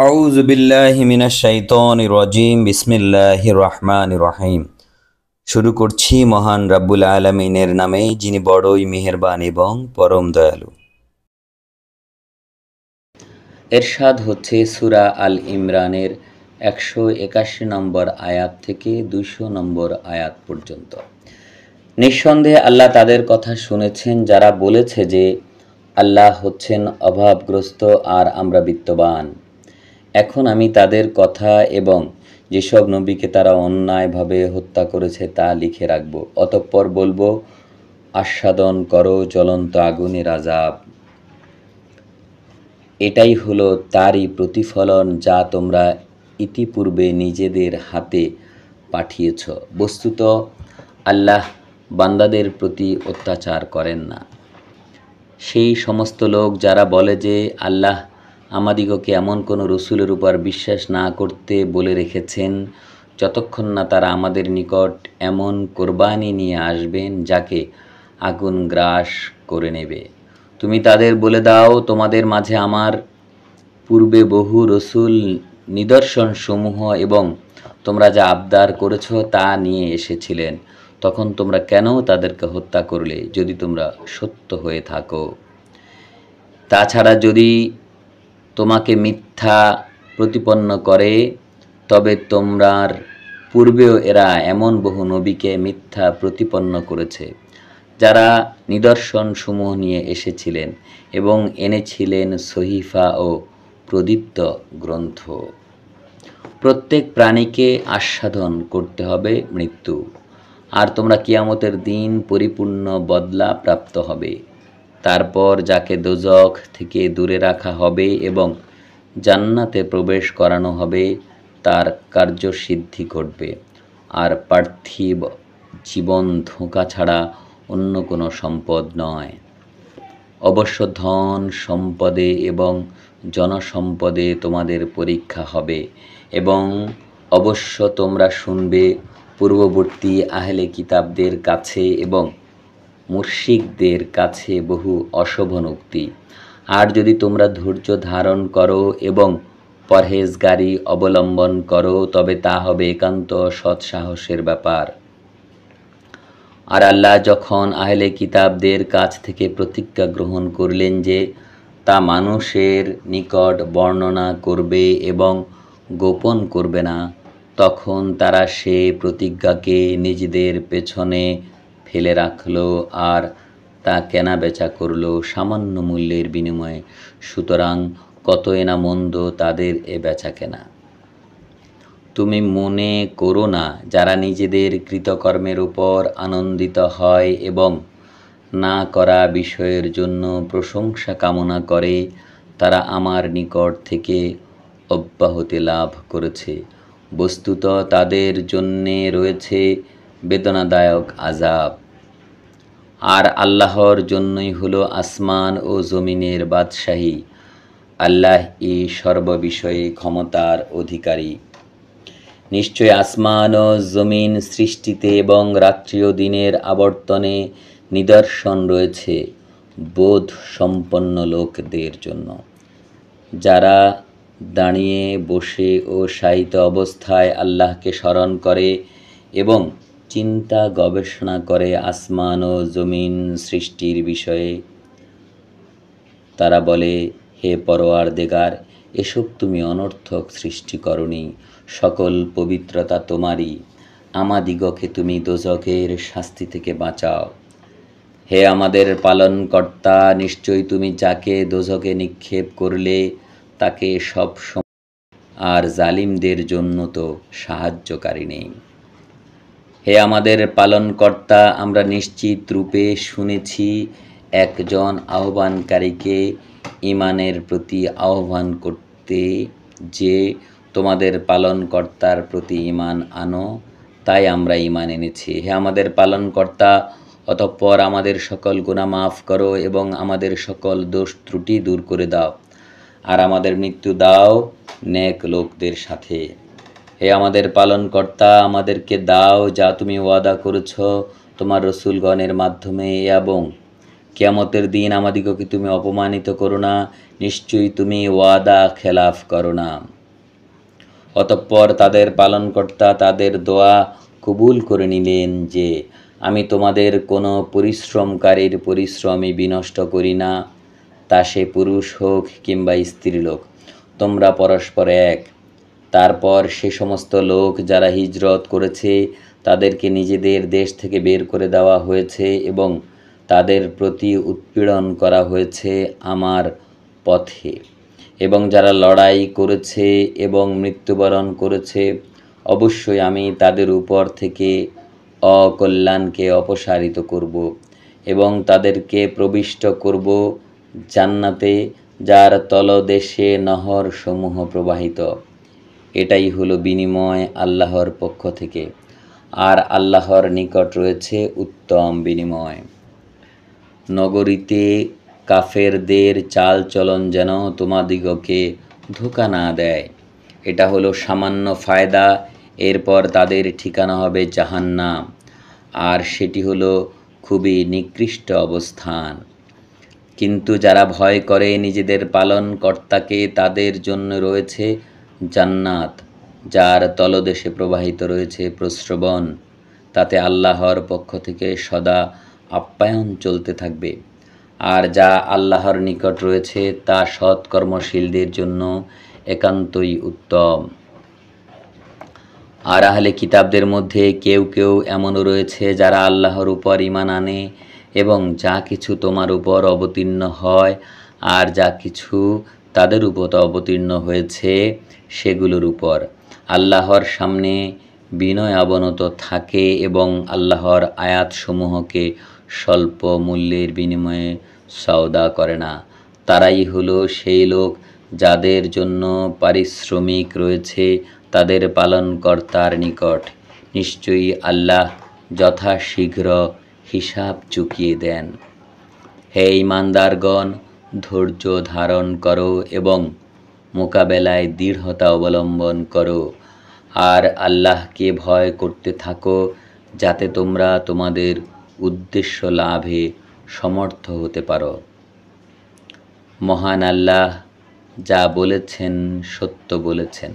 আউযু বিল্লাহি মিনাশ শাইতানির রাজিম। বিসমিল্লাহির রহমানির রহিম। শুরু করছি মহান রাব্বুল আলামিনের নামে, যিনি বড়ই মেহেরবান এবং পরম দয়ালু। এরশাদ হচ্ছে সূরা আল ইমরানের 181 নম্বর আয়াত থেকে 200 নম্বর আয়াত পর্যন্ত। নিঃসন্দেহে আল্লাহ তাদের কথা শুনেছেন যারা বলেছে যে আল্লাহ হচ্ছেন অভাবগ্রস্ত আর আমরা বিত্তবান। এখন আমি তাদের কথা এবং যেসব নবীকে তারা অন্যায়ভাবে হত্যা করেছে তা লিখে রাখব। অতঃপর বলবো, আস্বাদন করো জ্বলন্ত আগুনের আযাব। এটাই হলো তারই প্রতিফলন যা তোমরা ইতিপূর্বে নিজেদের হাতে পাঠিয়েছ। বস্তুত আল্লাহ বান্দাদের প্রতি অত্যাচার করেন না। সেই সমস্ত লোক যারা বলে যে আল্লাহ আমাদিগকে এমন কোনো রসুলের উপর বিশ্বাস না করতে বলে রেখেছেন যতক্ষণ না তারা আমাদের নিকট এমন কোরবানি নিয়ে আসবেন যাকে আগুন গ্রাস করে নেবে। তুমি তাদের বলে দাও, তোমাদের মাঝে আমার পূর্বে বহু রসুল নিদর্শনসমূহ এবং তোমরা যা আবদার করেছ তা নিয়ে এসেছিলেন। তখন তোমরা কেন তাদেরকে হত্যা করলে যদি তোমরা সত্য হয়ে থাকো? তাছাড়া যদি তোমাকে মিথ্যা প্রতিপন্ন করে তবে তোমরার পূর্বেও এরা এমন বহু নবীকে মিথ্যা প্রতিপন্ন করেছে যারা নিদর্শনসমূহ নিয়ে এসেছিলেন এবং এনেছিলেন সহিফা ও প্রদীপ্ত গ্রন্থ। প্রত্যেক প্রাণীকে আস্বাদন করতে হবে মৃত্যু, আর তোমরা কিয়ামতের দিন পরিপূর্ণ বদলা প্রাপ্ত হবে। তারপর যাকে দোজখ থেকে দূরে রাখা হবে এবং জান্নাতে প্রবেশ করানো হবে তার কার্যসিদ্ধি ঘটবে, আর পার্থিব জীবন ধোঁকা ছাড়া অন্য কোনো সম্পদ নয়। অবশ্য ধন সম্পদে এবং জনসম্পদে তোমাদের পরীক্ষা হবে এবং অবশ্য তোমরা শুনবে পূর্ববর্তী আহলে কিতাবদের কাছে এবং মুশরিকদের কাছে বহু অশোভনোক্তি। আর যদি তোমরা ধৈর্য ধারণ করো এবং পরহেজগারি অবলম্বন করো তবে তা হবে একান্ত সৎসাহসের ব্যাপার। আর আল্লাহ যখন আহলে কিতাবদের কাছ থেকে প্রতিজ্ঞা গ্রহণ করলেন যে তা মানুষের নিকট বর্ণনা করবে এবং গোপন করবে না, তখন তারা সে প্রতিজ্ঞাকে নিজেদের পেছনে ফেলে রাখল আর তা কেনাবেচা করল সামান্য মূল্যের বিনিময়ে। সুতরাং কতই না মন্দ তাদের এ বেচা কেনা। তুমি মনে করো না যারা নিজেদের কৃতকর্মের উপর আনন্দিত হয় এবং না করা বিষয়ের জন্য প্রশংসা কামনা করে তারা আমার নিকট থেকে অব্যাহতি লাভ করেছে। বস্তুত তাদের জন্যে রয়েছে বেদনাদায়ক আযাব। আর আল্লাহর জন্যই হলো আসমান ও জমিনের বাদশাহী। আল্লাহ এই সর্ববিষয়ে ক্ষমতার অধিকারী। নিশ্চয় আসমান ও জমিন সৃষ্টিতে এবং রাত্রি ও দিনের আবর্তনে নিদর্শন রয়েছে বোধ সম্পন্ন লোকদের জন্য, যারা দাঁড়িয়ে বসে ও শায়িত অবস্থায় আল্লাহকে স্মরণ করে এবং চিন্তা গবেষণা করে আসমান ও জমিন সৃষ্টির বিষয়ে। তারা বলে, হে পরওয়ারদিগার, এসব তুমি অনর্থক সৃষ্টি করনি, সকল পবিত্রতা তোমারই, আমাদিগকে তুমি দোজখের শাস্তি থেকে বাঁচাও। হে আমাদের পালনকর্তা, নিশ্চয়ই তুমি যাকে দোজখে নিক্ষেপ করলে তাকে সব সময়, আর জালিমদের জন্য তো সাহায্যকারী নেই। হে আমাদের পালনকর্তা, আমরা নিশ্চিত রূপে শুনেছি একজন আহ্বানকারীকে ঈমানের প্রতি আহ্বান করতে যে তোমাদের পালনকর্তার প্রতি ঈমান আনো, তাই আমরা ঈমান এনেছি। হে আমাদের পালনকর্তা, অতঃপর আমাদের সকল গুনাহ মাফ করো এবং আমাদের সকল দোষ ত্রুটি দূর করে দাও, আর আমাদের মৃত্যু দাও নেক লোকদের সাথে। হে আমাদের পালনকর্তা, আমাদেরকে দাও যা তুমি ওয়াদা করেছ তোমার রসুলগণের মাধ্যমে, এবং কিয়ামতের দিন আমাদিগকে তুমি অপমানিত করো না। নিশ্চয়ই তুমি ওয়াদা খেলাফ করো না। অতঃপর তাদের পালনকর্তা তাদের দোয়া কবুল করে নিলেন যে, আমি তোমাদের কোনো পরিশ্রমকারীর পরিশ্রমই বিনষ্ট করি না, তা সে পুরুষ হোক কিংবা স্ত্রীলোক, তোমরা পরস্পর এক। তারপর সে সমস্ত লোক যারা হিজরত করেছে তাদেরকে নিজেদের দেশ থেকে বের করে দেওয়া হয়েছে এবং তাদের প্রতি উৎপীড়ন করা হয়েছে আমার পথে, এবং যারা লড়াই করেছে এবং মৃত্যুবরণ করেছে, অবশ্যই আমি তাদের উপর থেকে অকল্যাণকে অপসারিত করব এবং তাদেরকে প্রবিষ্ট করব জান্নাতে, যার তলদেশে নহর সমূহ প্রবাহিত। এটাই হলো বিনিময় আল্লাহর পক্ষ থেকে, আর আল্লাহর নিকট রয়েছে উত্তম বিনিময়। নগরীতে কাফেরদের চাল চলন যেন তোমাদিগকে ধোঁকা না দেয়। এটা হলো সামান্য ফায়দা, এরপর তাদের ঠিকানা হবে জাহান্নাম, আর সেটি হলো খুবই নিকৃষ্ট অবস্থান। কিন্তু যারা ভয় করে নিজেদের পালনকর্তাকে, তাদের জন্য রয়েছে জান্নাত, যার তলদেশে প্রবাহিত রয়েছে প্রস্রবণ, তাতে আল্লাহর পক্ষ থেকে সদা আপ্যায়ন চলতে থাকবে। আর যা আল্লাহর নিকট রয়েছে তা সৎকর্মশীলদের জন্য একান্তই উত্তম। আর আহলে কিতাবদের মধ্যে কেউ কেউ এমনও রয়েছে যারা আল্লাহর উপর ঈমান আনে এবং যা কিছু তোমার উপর অবতীর্ণ হয় আর যা কিছু তাদের উপর অবতীর্ণ হয়েছে সেগুলোর উপর আল্লাহর সামনে বিনয় অবনত থাকে এবং আল্লাহর আয়াতসমূহকে স্বল্প মূল্যের বিনিময়ে সওদা করে না। তারাই হলো সেই লোক যাদের জন্য পারিশ্রমিক রয়েছে তাদের পালনকর্তার নিকট। নিশ্চয়ই আল্লাহ যথাশীঘ্র হিসাব চুকিয়ে দেন। হে ঈমানদারগণ, ধৈর্য ধারণ করো এবং মোকাবেলায় দৃঢ়তা অবলম্বন করো, আর আল্লাহকে ভয় করতে থাকো, যাতে তোমরা তোমাদের উদ্দেশ্য লাভে সমর্থ হতে পারো। মহান আল্লাহ যা বলেছেন সত্য বলেছেন।